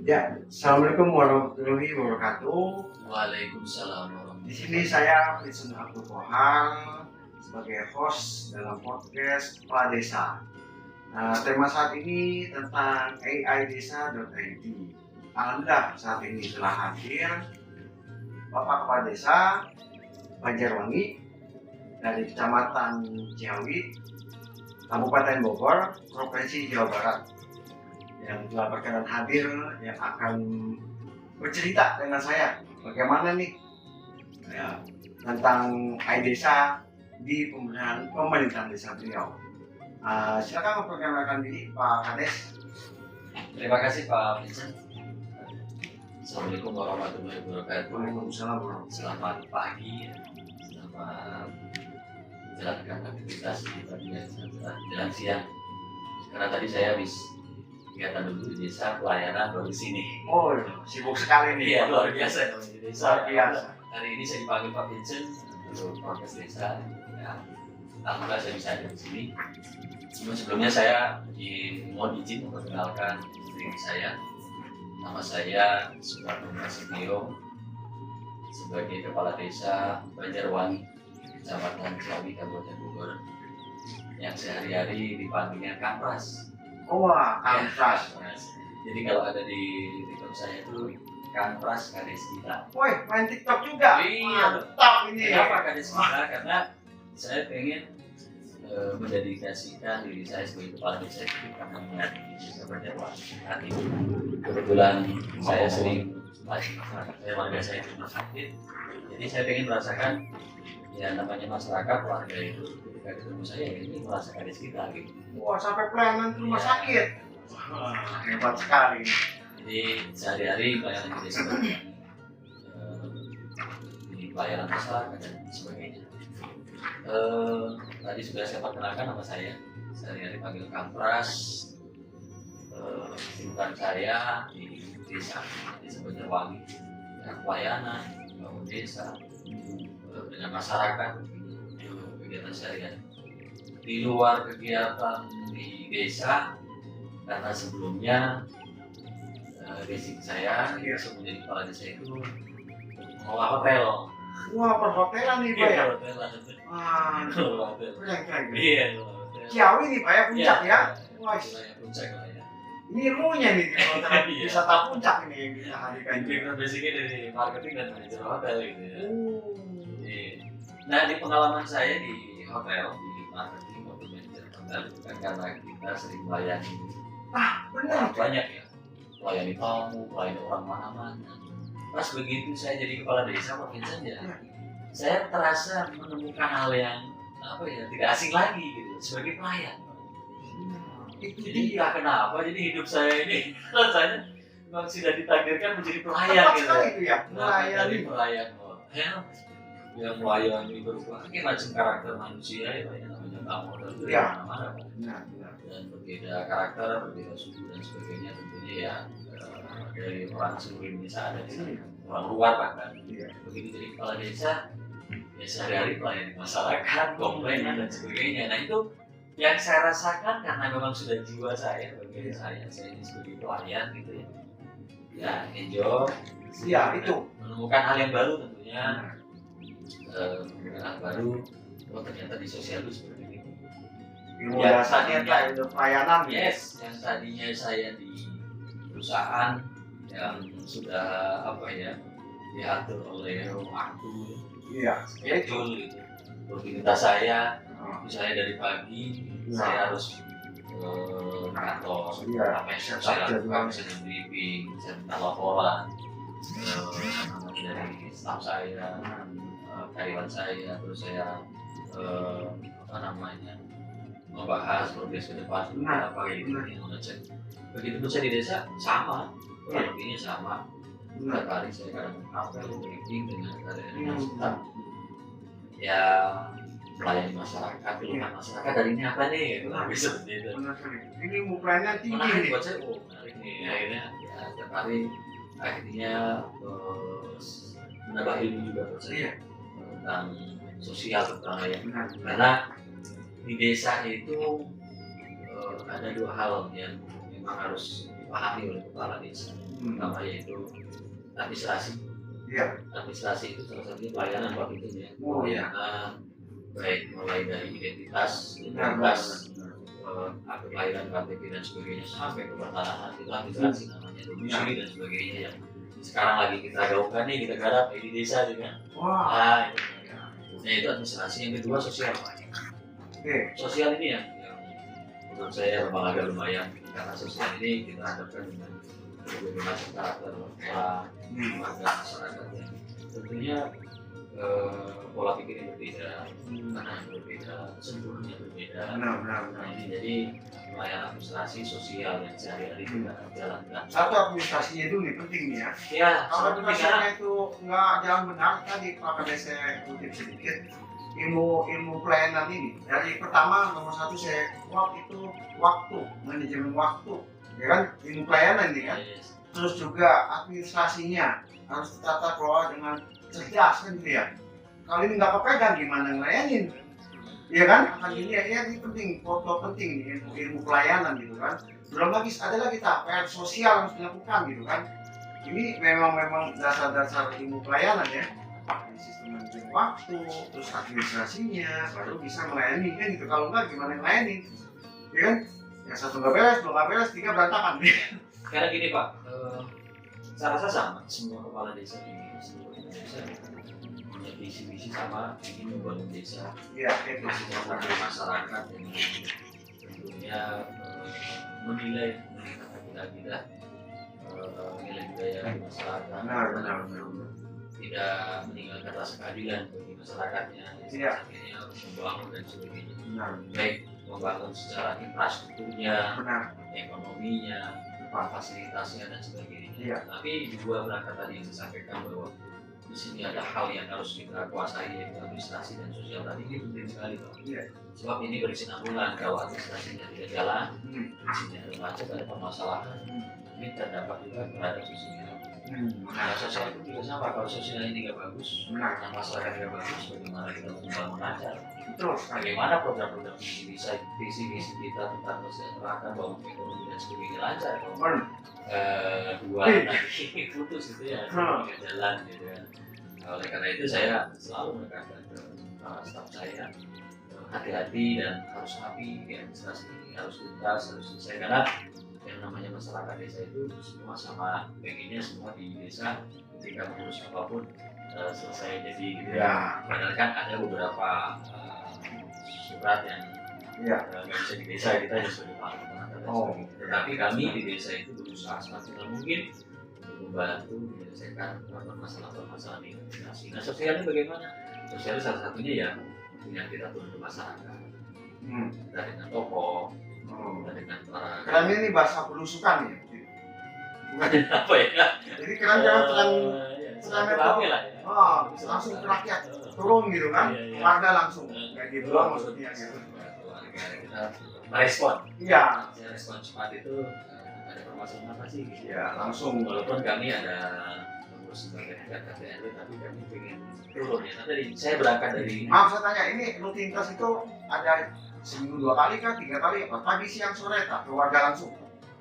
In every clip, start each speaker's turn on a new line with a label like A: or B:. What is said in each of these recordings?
A: Ya, assalamualaikum warahmatullahi wabarakatuh.
B: Waalaikumsalam
A: Di
B: warahmatullahi
A: sini saya Vincent Abdul Kohang sebagai host dalam podcast Kepala Desa. Nah, tema saat ini tentang AIDesa.id. Alhamdulillah saat ini telah hadir Bapak Kepala Desa Banjarwangi dari Kecamatan Ciawi, Kabupaten Bogor, Provinsi Jawa Barat, yang telah berkenan hadir, yang akan bercerita dengan saya bagaimana nih ya, tentang AIDesa di pemerintahan desa beliau. Silakan memperkenalkan diri Pak Kades.
B: Terima kasih Pak Vincent. Assalamualaikum warahmatullahi wabarakatuh.
A: Waalaikumsalam warahmatullahi
B: Selamat pagi, selamat menjalankan aktivitas di pagi dan menjelang siang. Karena tadi saya habis kegiatan dulu di desa, pelayanan baru di sini.
A: Oh, sibuk sekali nih.
B: Iya, luar biasa di desa.
A: Luar biasa.
B: Hari ini saya dipanggil Pak Vincent untuk podcast desa. Ya, alhamdulillah saya bisa ada di sini. Sebelumnya saya mohon izin memperkenalkan diri saya. Nama saya Suparno Prasetyo sebagai Kepala Desa Banjarwangi, Kecamatan Ciawi, Kabupaten Bogor, yang sehari-hari dipanggilnya Kang Pras.
A: Wah, Kang Pras.
B: Jadi kalau ada di TikTok saya itu Kang Pras Kades kita.
A: Woi, main TikTok juga?
B: Iya.
A: Mantap ini.
B: Kenapa Kades kita? Karena saya pengen mendedikasikan diri saya sebagai kepala desa itu karena melihat desa Banjarwangi. Hari ini kebetulan saya sering warga saya di rumah sakit, jadi saya pengen merasakan ya namanya masyarakat warga itu ketika ketemu saya ini merasakan di sekitar gitu.
A: Wah, sampai pelayanan rumah sakit. Wah, hebat sekali.
B: Jadi sehari-hari pelayanan di desa di pelayanan masyarakat dan sebagainya. Tadi sudah saya perkenalkan nama saya. Sehari-hari panggil Kang Pras. Kesibukan saya di desa Banjarwangi, pelayanan, bangun desa dengan masyarakat, kegiatan sehari-hari. Di luar kegiatan di desa, karena sebelumnya basic saya menjadi kepala desa itu mengelola hotel.
A: Wah, perhotelan nih Pak ya?
B: Hotelan.
A: Keren.
B: Iya.
A: Ciawi nih Pak ya, puncak ya? Wah,
B: Puncak lah ya.
A: ini ilmunya nih di hotel wisata puncak ini yang kita hadirkan.
B: Background basicnya dari marketing dan manajer hotel gitu ya.
A: Iya.
B: Nah di pengalaman saya di hotel, di marketing maupun manajer hotel kan karena kita sering melayani
A: Benar.
B: banyak ya, melayani tamu, melayani orang mana-mana. Pas begitu saya jadi kepala desa Pak Vincent ya, saya terasa menemukan hal yang tidak asing lagi gitu sebagai pelayan. Jadi kenapa jadi hidup saya ini rasanya memang sudah ditakdirkan menjadi pelayan gitu.
A: Itu ya,
B: Melayani pelayan hotel yang melayani berbagai macam karakter manusia ya, namanya tamu itu
A: ya.
B: mana-mana dan berbeda karakter, berbeda suku dan sebagainya tentunya ya dari orang seluruh Indonesia ada di sana, orang luar bahkan. Begitu jadi kepala desa ya sehari-hari melayani masyarakat, komplainan dan sebagainya. Nah itu yang saya rasakan karena memang sudah jiwa saya sebagai saya ini sebagai pelayan gitu ya. Ya enjoy.
A: Iya itu.
B: Menemukan hal yang baru tentunya. Menemukan hal baru. Oh ternyata di sosial itu seperti ini.
A: Ilmu dasarnya kayak udah pelayanan.
B: Yes, yang tadinya saya di perusahaan yang sudah diatur oleh waktu.
A: Iya.
B: Schedule gitu. Rutinitas saya. Misalnya dari pagi saya harus kantor, saya lakukan misalnya briefing, saya minta laporan dari staf saya, karyawan saya, terus saya membahas progres ke depan apa gitu, mengecek. Begitu pun saya di desa sama, ini sama. Setiap hari saya kadang apel briefing dengan karyawan staf. Ya melayani masyarakat, keluhan masyarakat dari ini apa nih? Bisa seperti itu.
A: Ini pelayanan tinggi nih.
B: Buat saya, menarik nih. Akhirnya ya setiap hari akhirnya menambah ilmu juga buat saya tentang sosial terutama ya. Karena di desa itu ada dua hal yang memang harus dipahami oleh kepala desa. Pertama yaitu administrasi.
A: Iya.
B: Administrasi itu salah satunya pelayanan Pak Pimpin ya.
A: Oh iya.
B: Baik mulai dari identitas, akte kelahiran, KTP dan sebagainya sampai ke pertanahan itu administrasi namanya, domisili dan sebagainya yang sekarang lagi kita gaungkan nih, kita garap di desa juga.
A: Wah.
B: Nah itu administrasi. Yang kedua sosial. Sosial ini yang menurut saya memang agak lumayan, karena sosial ini kita hadapkan dengan berbagai macam karakter orang, warga masyarakat yang tentunya pola pikirnya berbeda, tanah berbeda, sempurnya berbeda. Nah, ini jadi pelayanan administrasi sosial yang sehari-hari kita jalankan.
A: Satu administrasinya itu nih penting nih ya.
B: Ya,
A: kalau administrasinya itu nggak jalan benar, tadi Pak Kades saya kutip sedikit, ilmu pelayanan ini dari pertama nomor satu saya kuat itu waktu, manajemen waktu, ya kan, ilmu pelayanan ini kan. Terus juga administrasinya harus ditata kelola dengan cerdas kan gitu ya. Kalau ini nggak kepegang gimana ngelayanin? Ya kan, akan ini ya ini penting, foto penting nih, ilmu pelayanan gitu kan. Belum lagi ada lagi tahap sosial harus dilakukan gitu kan. Ini memang dasar-dasar ilmu pelayanan ya. Sistem manajemen waktu, terus administrasinya, baru bisa melayani kan gitu. Kalau enggak gimana ngelayanin? Ya kan? Yang satu nggak beres, dua nggak beres, tiga berantakan.
B: Karena gini Pak, saya rasa sama semua kepala desa ini, seluruh Indonesia punya visi-visi sama, ingin membangun desa.
A: Iya,
B: kesejahteraan masyarakat yang tentunya menilai kita nilai budaya masyarakat.
A: Benar.
B: Tidak meninggalkan rasa keadilan bagi masyarakatnya.
A: Iya.
B: Akhirnya harus membangun dan sebagainya.
A: Benar.
B: Baik membangun secara infrastrukturnya, ekonominya, fasilitasnya dan sebagainya.
A: Iya.
B: Tapi di dua berangkat tadi yang saya sampaikan bahwa di sini ada hal yang harus kita kuasai, yaitu administrasi dan sosial tadi, ini penting sekali Pak.
A: Iya.
B: Sebab ini berkesinambungan. Kalau administrasinya tidak jalan, di sini ada macet, ada permasalahan, ini terdampak juga terhadap sosial. Nah, sosial itu juga sama. Kalau sosial ini nggak bagus, masyarakat nggak bagus, bagaimana kita membangun lancar?
A: Betul.
B: Bagaimana program-program bisa visi-visi kita tentang kesejahteraan, bangun ekonomi dan sebagainya lancar? Kalau dua nanti putus gitu ya, nggak jalan gitu ya. Oleh karena itu saya selalu menekankan ke staf saya, hati-hati dan harus rapi, administrasi ini harus tuntas, harus selesai, karena yang namanya masyarakat desa itu semua sama, pengennya semua di desa ketika mengurus apapun selesai jadi gitu ya. Padahal kan ada beberapa surat yang nggak bisa di desa, kita hanya sebagai panggilan. Tetapi kami di desa itu berusaha semaksimal mungkin untuk membantu menyelesaikan masalah-masalah imigrasi. Nah, sosialnya bagaimana? Sosialnya salah satunya ya yang kita turun ke masyarakat. Kita dengan tokoh, kita dengan para.
A: Keran ini bahasa belusukan ya.
B: Apa ya?
A: Jadi keran jangan keran
B: rame lah ya.
A: Langsung ke rakyat, turun gitu kan, warga langsung kayak gitu lah maksudnya gitu.
B: Kita merespon.
A: Iya.
B: Respon cepat itu ada permasalahan apa sih?
A: Iya, langsung.
B: Walaupun kami ada pengurus sebagai RT RW, tapi kami pengen turun ya. Tadi saya berangkat dari.
A: Maaf saya tanya, ini rutinitas itu ada seminggu 2 kali kah, 3 kali apa? Pagi, siang, sore kah? Keluarga langsung?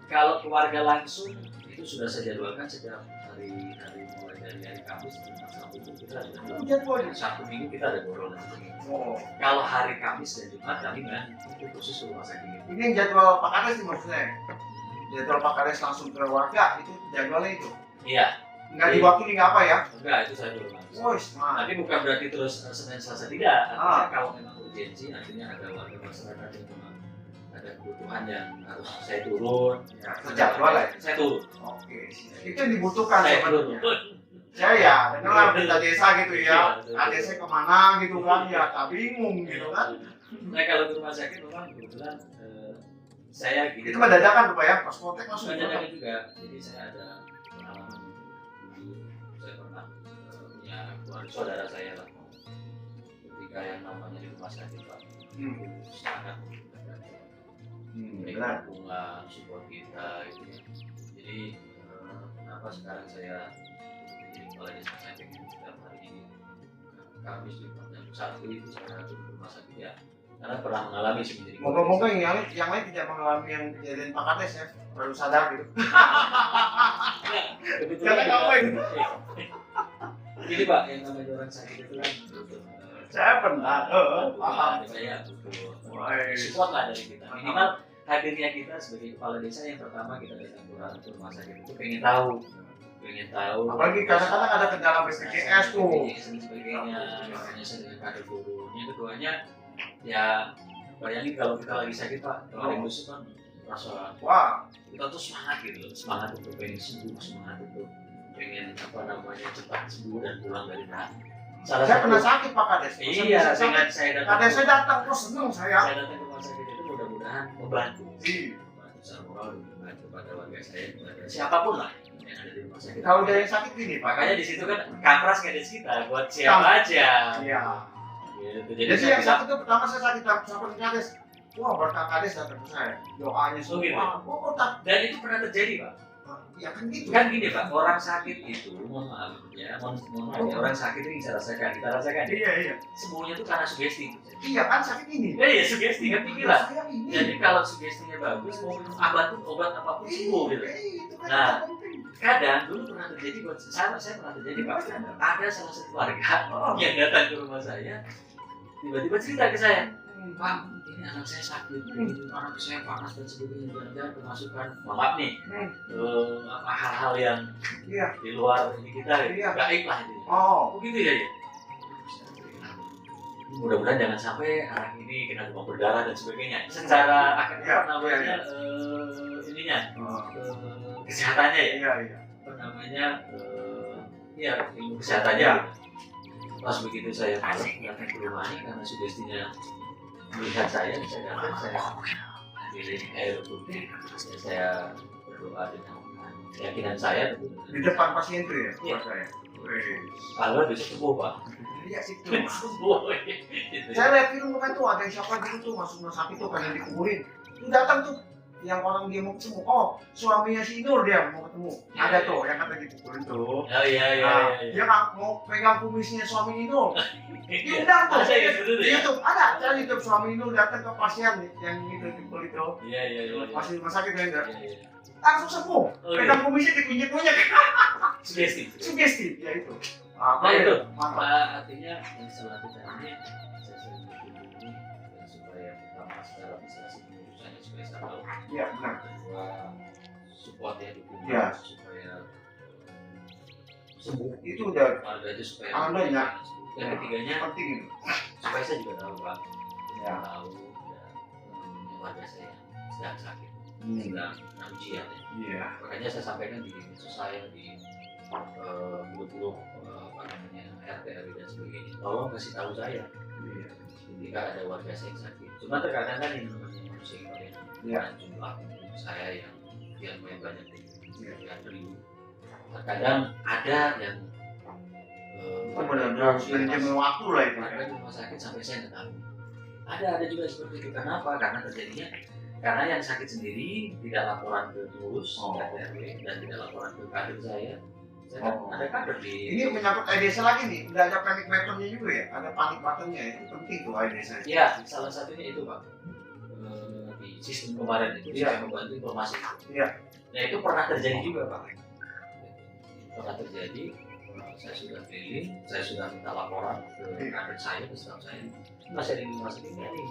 B: Kalau keluarga langsung itu sudah saya jadwalkan sejak hari mulai dari hari Kamis sampai Sabtu kita ada.
A: Jadwalnya
B: Sabtu Minggu kita ada borong dan sebagainya. Kalau hari Kamis dan Jumat kami kan itu khusus rumah sakit.
A: Ini yang jadwal Pak Kades sih maksudnya. Jadwal Pak Kades langsung ke warga itu jadwalnya itu.
B: Iya.
A: Enggak diwakili nggak apa ya?
B: Enggak, itu saya dulu langsung. Tapi bukan berarti terus Senin Selasa tidak. Artinya kalau memang urgensi, artinya ada warga masyarakat yang memang ada kebutuhan yang harus saya turun.
A: Ya, terjadwal ya.
B: Saya turun.
A: Oke. Itu yang dibutuhkan
B: Saya
A: sebenarnya.
B: turun.
A: Saya ya, dengar berita desa gitu ya. Desa kemana gitu kan? Ya, tak bingung gitu kan.
B: Nah kalau ke rumah sakit memang kebetulan saya gitu.
A: Itu mendadak tuh Pak ya, pas kontak langsung.
B: Mendadak juga. Jadi saya ada pengalaman dulu, saya pernah punya keluarga saudara saya lah. Ketika yang namanya di rumah sakit Pak, sangat mereka bunga support kita gitu ya. Jadi kenapa sekarang saya jadi kepala desa, saya pengen setiap hari ini Kamis, Jumat dan Sabtu itu saya di rumah sakit ya. karena pernah mengalami sih menjadi
A: Moga-moga yang lain tidak mengalami yang kejadian Pak Kades ya, baru sadar gitu. Jangan ngapain.
B: Ini Pak, yang namanya orang sakit itu kan butuh
A: Saya pernah, paham.
B: saya butuh
A: Wah,
B: support lah dari kita. Minimal hadirnya kita sebagai kepala desa yang pertama kita datang ke rumah sakit itu pengen tahu.
A: apalagi kadang-kadang ada kendala BPJS tuh.
B: BPJS dan sebagainya, makanya saya dengan kader turun. Yang keduanya, ya bayangin kalau kita lagi sakit Pak, kalau ada yang busuk kan rasa
A: Wah,
B: kita tuh semangat gitu, semangat untuk pengen sembuh, semangat untuk pengen apa namanya cepat sembuh dan pulang dari nah.
A: saya pernah sakit Pak Kades.
B: Iya, dengan saya datang.
A: Kades saya datang, terus seneng saya.
B: Saya datang ke rumah sakit itu mudah-mudahan membantu.
A: Iya.
B: Membantu secara moral dan membantu kepada warga saya, kepada siapapun lah yang ada di rumah sakit.
A: Kalau dari yang sakit gini Pak.
B: Makanya di situ kan kapras kades kita buat siapa aja.
A: Iya.
B: Gitu.
A: Jadi yang sakit itu pertama saya sakit sampai ke Kades. Wah, berkah Kades datang ke saya. Doanya
B: Oh, gitu.
A: semua.
B: Dan itu pernah terjadi Pak.
A: Ya kan gitu.
B: Kan gini Pak, orang sakit itu, mohon maaf ya, mohon maaf ya, orang sakit itu bisa rasakan, kita rasakan.
A: Iya.
B: Semuanya itu karena sugesti.
A: Iya kan sakit ini.
B: Ya iya sugesti kan pikiran.
A: Saya ini.
B: Jadi kalau sugestinya bagus, mau minum obat apapun sembuh gitu.
A: Itu kan
B: Nah,
A: yang penting.
B: kadang dulu pernah terjadi buat saya pernah terjadi Pak. Ada salah satu warga yang datang ke rumah saya, tiba-tiba cerita ke saya, Pak, ini anak saya sakit, ini anak saya panas dan sebagainya, jangan-jangan kemasukan, maaf nih, hal-hal yang
A: Iya.
B: di luar ini kita,
A: Iya.
B: gaib lah itu.
A: Oh.
B: Begitu ya. Mudah-mudahan jangan sampai anak ini kena demam berdarah dan sebagainya. Secara
A: Iya,
B: namanya ininya kesehatannya ya.
A: Iya.
B: Apa namanya ya ilmu kesehatannya.
A: Iya.
B: Pas begitu saya malam datang ke rumah ini karena sugestinya melihat saya datang saya ambil air putih, saya berdoa dengan keyakinan saya tentu.
A: Di depan pasien itu ya,
B: Iya.
A: buat saya. Wih.
B: Kalau bisa sembuh Pak.
A: Iya sih tuh.
B: Sembuh. Gitu.
A: Saya lihat film kan tuh ada yang siapa gitu tuh masuk rumah sakit tuh pengen dikuburin. Itu datang tuh yang orang dia mau ketemu. Oh, suaminya si Nur dia mau ketemu.
B: Iya,
A: Ada
B: iya.
A: tuh yang kata dikuburin tuh.
B: Oh iya.
A: Nah, dia nggak mau pegang kumisnya suami Nur. Diundang tuh.
B: Ada yang begitu
A: Di
B: ya?
A: YouTube ada. Saya YouTube suami Nur datang ke pasien yang itu dipukul itu.
B: Iya.
A: Pasien rumah sakit kan enggak.
B: Iya.
A: Langsung sembuh.
B: Oh,
A: Pegang kumisnya dikunyek-kunyek.
B: Sugesti.
A: Sugesti ya itu.
B: Nah itu,
A: mantap.
B: Pak, artinya yang saya lakukan ini saya sering berkunjung ya, supaya pertama secara administrasi pengurusannya supaya saya tahu.
A: Iya benar.
B: Kedua, support ya dukungan
A: Iya.
B: supaya sembuh.
A: Itu udah
B: Warga itu supaya
A: Alhamdulillah.
B: Yang ketiganya
A: penting itu.
B: supaya saya juga tahu Pak,
A: Ya.
B: tahu ya, warga saya sedang sakit,
A: Hmm.
B: sedang ujian.
A: Iya.
B: Makanya saya sampaikan di medsos saya di grup-grup apa namanya RT RW dan sebagainya. Tolong kasih tahu saya
A: Iya.
B: ketika ada warga saya yang sakit. Cuma terkadang kan yang namanya manusia itu ya,
A: Iya.
B: jumlah penduduk saya yang lumayan banyak
A: Iya.
B: yang ribu. Terkadang ada yang
A: Itu benar-benar manajemen waktu lah itu.
B: warga di rumah sakit sampai saya nggak tahu. Ada juga seperti itu. Kenapa? Karena terjadinya karena yang sakit sendiri tidak laporan ke pengurus
A: Oh.
B: RT RW dan tidak laporan ke kader saya.
A: Oh.
B: Ada kader di
A: Ini menyangkut IDS lagi nih, udah ada panic buttonnya juga ya, ada panic buttonnya itu penting tuh IDS.
B: ya, salah satunya itu Pak. Di sistem kemarin itu
A: Iya.
B: saya membantu informasi.
A: Iya.
B: Nah itu pernah terjadi juga Pak. Pernah terjadi. Saya sudah keliling, saya sudah minta laporan ke kader saya, ke staf saya. Masih ada di rumah sakit ini.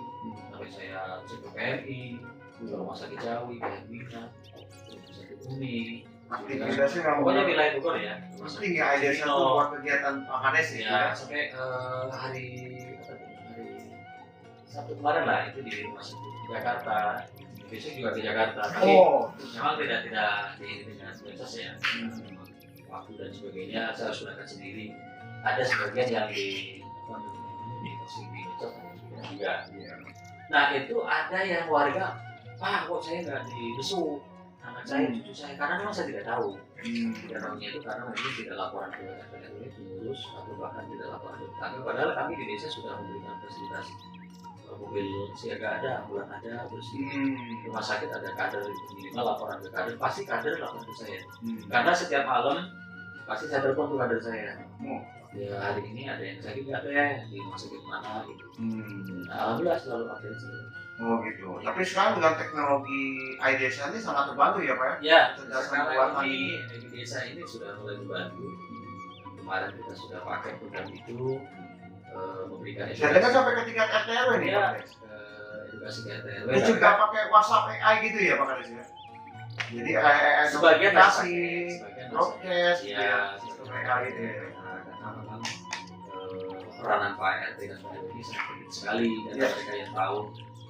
B: Sampai saya cek ke PMI, ke rumah sakit Jawi, ke Bina, ke rumah sakit Umi.
A: Aktivitasnya nggak
B: Pokoknya
A: mau.
B: wilayah Bogor ya.
A: Penting ya IDS itu buat kegiatan Pak Kades
B: Ya,
A: ya.
B: sampai hari Sabtu kemarin lah itu di rumah sakit Jakarta. Besok juga ke Jakarta. Tapi
A: Oh.
B: memang tidak di dengan medsos ya. Waktu dan sebagainya saya harus gunakan sendiri. Ada sebagian yang di medsos juga.
A: Iya.
B: Nah itu ada yang warga, Pak kok saya nggak dibesuk anak saya, cucu saya, karena memang saya tidak tahu. Tidak tahunya itu karena mungkin tidak laporan ke RT RW, pengurus atau bahkan tidak laporan ke tetangga. Padahal kami di desa sudah memberikan fasilitas mobil siaga ada, ambulan ada, terus di rumah sakit ada kader, minimal laporan ke kader, pasti kader laporan ke saya. Karena setiap malam pasti saya telepon tuh kader saya.
A: Oh.
B: Ya hari ini ada yang sakit nggak deh, di rumah sakit mana gitu. Nah, alhamdulillah selalu update sih.
A: Oh gitu. Tapi sekarang dengan teknologi iDesa ini sangat terbantu ya Pak ya?
B: Ya,
A: Kecerdasan
B: sekarang
A: buatan
B: ini di desa ini sudah mulai dibantu. Kemarin kita sudah pakai program itu memberikan
A: Saya dengar sampai ke tingkat RT RW nih
B: ya,
A: Pak.
B: edukasi ke RT RW.
A: Dan juga pakai WhatsApp AI gitu ya Pak Kades ya? Jadi AI
B: sebagian
A: notifikasi,
B: sebagian
A: broadcast, gitu
B: ya,
A: ya, sistem AI gitu ya.
B: karena memang peranan Pak RT dan Pak RW ini sangat penting sekali dan
A: Ya.
B: mereka yang tahu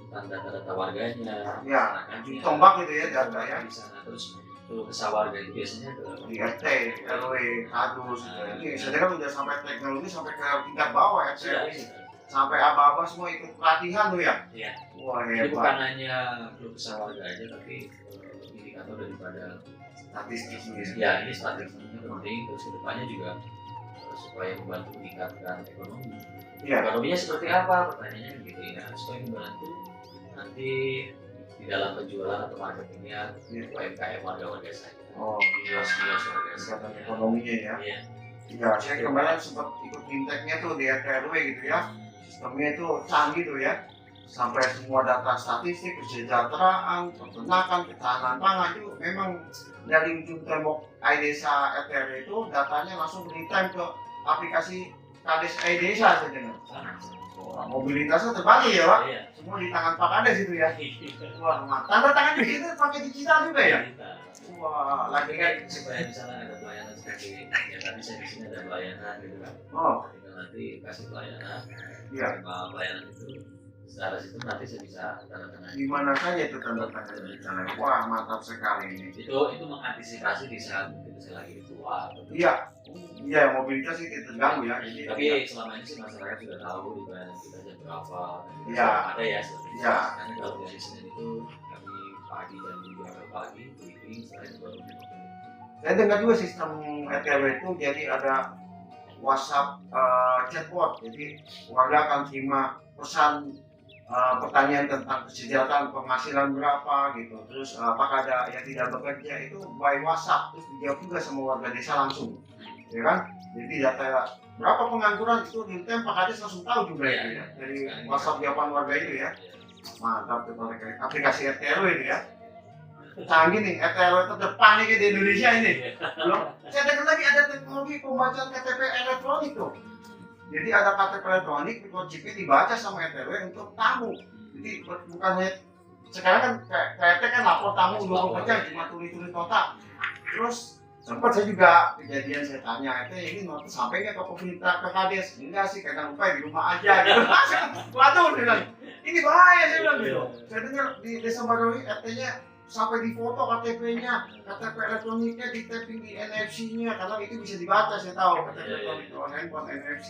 B: tentang data-data warganya,
A: Ya,
B: masyarakatnya,
A: tombak gitu ya data ya.
B: di sana terus kalau kesah warga itu biasanya ke
A: Di RT, RW, kadus, ini saya dengar udah sampai teknologi sampai ke tingkat bawah RT
B: sudah,
A: RW. Sampai aba-aba semua ikut pelatihan tuh ya.
B: Iya.
A: Wah
B: Jadi bukan
A: hebat.
B: hanya keluh kesah warga aja, tapi indikator daripada
A: Statistiknya.
B: ya ini strateginya penting terus kedepannya juga supaya membantu meningkatkan ekonomi.
A: Iya.
B: Ekonominya seperti apa? Pertanyaannya gitu ya. Supaya membantu nanti di dalam penjualan atau marketingnya UMKM warga-warga saya.
A: Oh iya.
B: Kios-kios warga
A: Kesehatan
B: saya.
A: ekonominya ya.
B: Iya.
A: Iya, saya kemarin sempat ikut fintechnya tuh di RT RW gitu ya. Sistemnya itu canggih tuh ya. Sampai semua data statistik, kesejahteraan, peternakan, ketahanan pangan itu memang dari ujung tembok iDesa RT RW itu datanya langsung real time ke aplikasi Kades iDesa saya dengar. Wah, mobilitasnya terbantu ya Pak.
B: Iya.
A: Semua di tangan Pak Kades itu ya. Wah, tanda tangan juga itu pakai digital juga ya. Wah, lagi
B: Tapi kan supaya di sana ada pelayanan seperti ya tadi saya di sini ada pelayanan gitu kan.
A: Oh,
B: Tinggal nanti kasih pelayanan.
A: iya.
B: Terima pelayanan itu secara sistem nanti saya bisa tanda tangan.
A: Di mana saja itu tanda tangan di sana. Wah, mantap sekali ini.
B: Itu mengantisipasi di saat mungkin saya lagi tua.
A: Iya, iya mobilitas sih tidak terganggu ya. Jadi,
B: Tapi selama ini sih masyarakat sudah tahu di pelayanan kita jam berapa.
A: Iya.
B: Ada ya seperti itu.
A: Iya.
B: Karena kalau dari Senin itu kami pagi jam 7 pagi briefing setelah itu baru
A: saya dengar juga sistem RT RW itu jadi ada WhatsApp chatbot. Jadi warga akan terima pesan pertanyaan tentang kesejahteraan penghasilan berapa gitu. Terus apakah ada yang tidak bekerja itu by WhatsApp terus dijawab juga sama warga desa langsung. Ya kan? Jadi data berapa pengangguran itu real time Pak Kades langsung tahu juga itu ya dari WhatsApp jawaban warga itu ya. Mantap tuh aplikasi RT RW ini ya. Canggih nih, RT RW terdepan nih di Indonesia ini. Belum, saya dengar lagi ada teknologi pembacaan KTP elektronik tuh. Jadi ada KTP elektronik, chipnya dibaca sama RT RW untuk tamu. Jadi bukannya sekarang kan KRT kan lapor tamu 24 jam cuma tulis-tulis nota. Terus sempat saya juga kejadian saya tanya, ini nota sampai nggak ke pemerintah ke Kades? Enggak sih, kadang lupa di rumah aja gitu. Waduh, dia bilang, ini bahaya saya bilang gitu. Saya dengar di Desa Barowi RT-nya sampai di foto KTP-nya, KTP elektroniknya di tapping di NFC-nya karena itu bisa dibaca saya tahu KTP elektronik itu handphone NFC.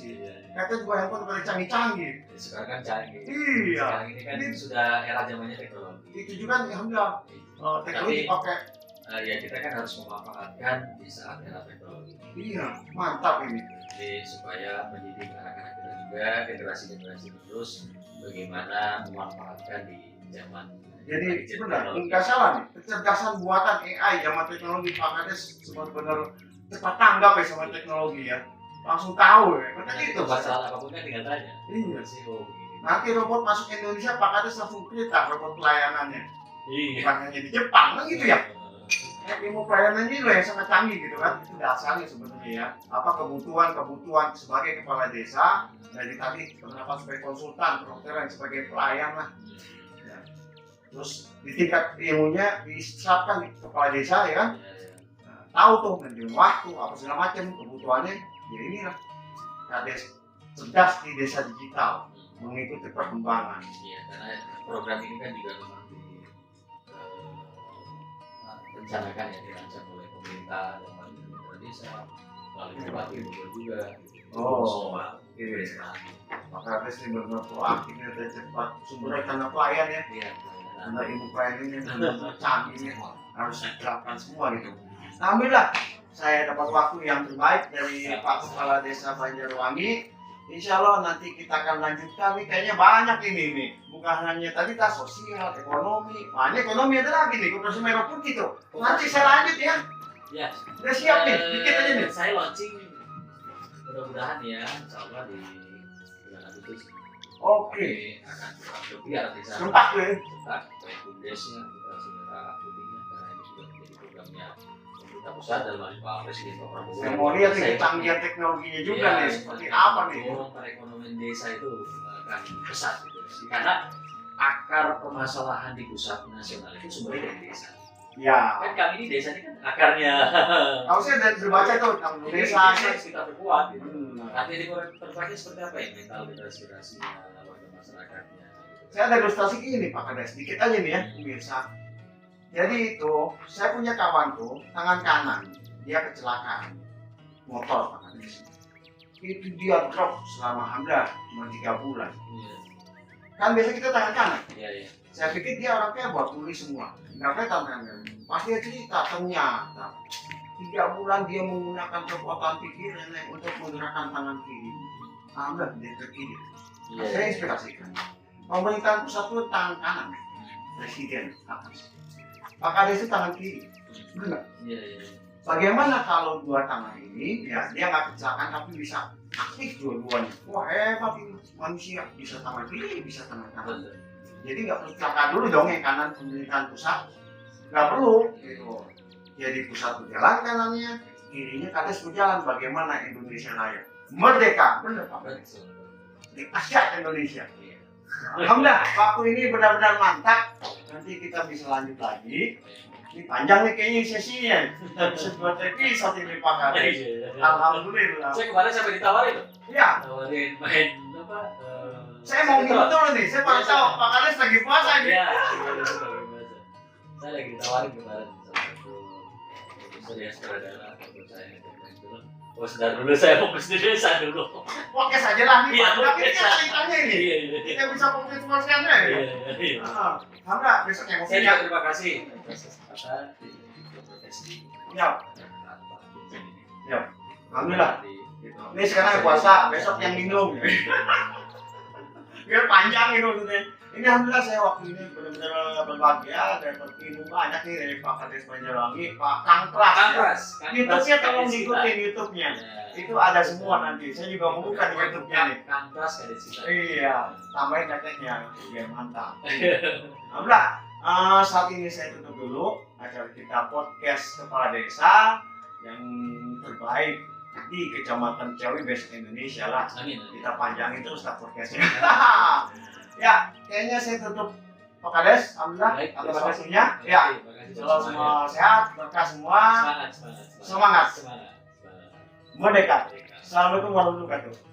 A: Kata juga handphone paling canggih-canggih.
B: sekarang kan canggih.
A: Iya.
B: Sekarang ini kan sudah era zamannya teknologi.
A: Itu juga alhamdulillah teknologi
B: Tapi-
A: pakai.
B: Ya kita kan harus memanfaatkan di saat era teknologi.
A: Iya, mantap ini.
B: Jadi supaya mendidik anak-anak kita juga generasi-generasi terus bagaimana memanfaatkan di zaman
A: Jadi benar, nggak salah nih. Kecerdasan buatan AI zaman teknologi Pak Kades benar-benar cepat tanggap ya sama teknologi ya. Langsung tahu ya. Makanya itu.
B: masalah apapun kan tinggal tanya.
A: Iya.
B: Sih, oh, begini.
A: Nanti robot masuk Indonesia Pak Kades langsung cerita robot pelayanannya.
B: Iya.
A: Bukan hanya di Jepang kan gitu ya. Ilmu pelayanan ini loh yang sangat canggih gitu kan. Itu dasarnya sebenarnya ya. Apa kebutuhan sebagai kepala desa dari tadi penerapan sebagai konsultan, kedokteran sebagai pelayan lah. Ya. Terus di tingkat ilmunya diserapkan di kepala desa ya kan. Nah, tahu tuh manajemen waktu apa segala macam kebutuhannya. Ya inilah Kades cerdas di desa digital mengikuti perkembangan.
B: Iya, karena program ini kan juga memang direncanakan ya dirancang oleh pemerintah dan melalui pemerintah desa, melalui bupati gubernur juga.
A: Oh,
B: semua.
A: iya.
B: Nah,
A: Maka Kades ini benar-benar proaktif dan cepat sumbernya karena pelayan ya.
B: iya.
A: Karena ilmu pelayan ini benar-benar canggih ya. Harus diterapkan semua gitu. Alhamdulillah saya dapat waktu yang terbaik dari Pak Kepala Desa Banjarwangi. Insya Allah nanti kita akan lanjutkan nih kayaknya banyak ini nih. Bukan hanya tadi tas sosial, ekonomi. Nah ini ekonomi ada lagi nih, Koperasi Merah Putih tuh. Nanti saya lanjut ya.
B: Ya.
A: Udah siap nih, dikit aja nih.
B: saya launching mudah-mudahan ya, insya Allah di bulan Agustus.
A: Oke.
B: Akan biar desa
A: Sempat ya.
B: cetak bumdesnya kita segera uploadingnya karena ini juga menjadi programnya pemerintah pusat dalam hal Pak Presiden Pak Prabowo.
A: Saya mau lihat nih kecanggihan teknologinya juga nih, seperti apa nih?
B: Perekonomian desa itu akan pesat gitu. Karena akar permasalahan di pusat nasional itu sumbernya dari desa.
A: Ya.
B: Kan kami ini desa ini kan akarnya.
A: Kalau saya dari baca tuh tentang desa
B: harus kita perkuat gitu. Nanti di perkuatnya seperti apa ya? Mental literasinya, warga masyarakatnya. Gitu.
A: Saya ada ilustrasi ini Pak Kades, sedikit aja nih ya pemirsa. Jadi itu saya punya kawan tuh tangan kanan dia kecelakaan motor Pak Kades. Itu dia drop selama hampir cuma 3 bulan.
B: Iya.
A: Kan biasa kita tangan kanan.
B: Iya, iya.
A: Saya pikir dia orangnya buat tuli semua. Nggak kelihatan kan? Pas dia cerita ternyata 3 bulan dia menggunakan kekuatan pikirannya untuk menggerakkan tangan kiri. Tambah dia ke kiri.
B: Iya.
A: Saya inspirasikan. Pemerintahan pusat itu tangan kanan, presiden atas. Pak Kades itu tangan kiri. Benar.
B: Iya, iya.
A: Bagaimana kalau 2 tangan ini, ya dia nggak kecelakaan tapi bisa aktif dua-duanya. Wah hebat ini manusia, bisa tangan kiri, bisa tangan kanan.
B: Betul.
A: Jadi nggak perlu kecelakaan dulu dong yang kanan pemerintahan pusat. Nggak perlu. Gitu. Jadi pusat berjalan kanannya, kirinya Kades berjalan. Bagaimana Indonesia Raya? Merdeka, benar Pak.
B: Betul.
A: Dahsyat Indonesia.
B: Iya.
A: Alhamdulillah, waktu ini benar-benar mantap. Nanti kita bisa lanjut lagi. Ini panjang nih kayaknya sesinya. Bisa buat episode ini Pak Kades. Alhamdulillah.
B: Saya kemarin sampai ditawarin loh.
A: Ya,
B: Tawarin main apa?
A: saya mau minum dulu nih. Saya baru tahu Pak Kades lagi puasa nih.
B: Iya, saya lagi ditawarin kemarin sama satu produser ya sutradara untuk saya main film. Oh, sebentar dulu saya fokus di desa dulu.
A: Podcast aja lah nih
B: Iya,
A: Pak. Tapi ini
B: podcast.
A: kan ceritanya ini.
B: Iya, iya, iya.
A: Kita bisa fokus-fokuskan ya.
B: Iya.
A: Alhamdulillah, besok yang
B: Saya
A: ngopinya.
B: juga terima kasih atas kesempatan di profesi.
A: Ya,
B: Ya.
A: alhamdulillah. Ini sekarang puasa, besok yang minum. Biar panjang ini maksudnya. Ini alhamdulillah saya waktu ini benar-benar berbahagia dapat ilmu banyak nih dari Pak Kades Banjarwangi, Pak Kang Pras. ya.
B: Kangkras.
A: YouTube-nya tolong diikutin YouTube-nya. Itu ada semua nanti. Saya juga mau buka di YouTube-nya nih.
B: Kangkras kayak kita.
A: Iya, tambahin tag-tagnya biar mantap. Alhamdulillah, saat ini saya tutup dulu acara kita podcast Kepala Desa yang terbaik di Kecamatan Ciawi besok Indonesia lah.
B: Amin.
A: Kita panjangin terus tak podcastnya. Ya, kayaknya saya tutup Pak Kades. Alhamdulillah
B: Baik,
A: atas
B: terima kasih.
A: waktunya. Ya,
B: Terima kasih
A: selalu semua sehat, berkah semua,
B: Semangat.
A: Semangat.
B: Semangat.
A: merdeka.
B: Merdeka.
A: Assalamualaikum warahmatullahi wabarakatuh.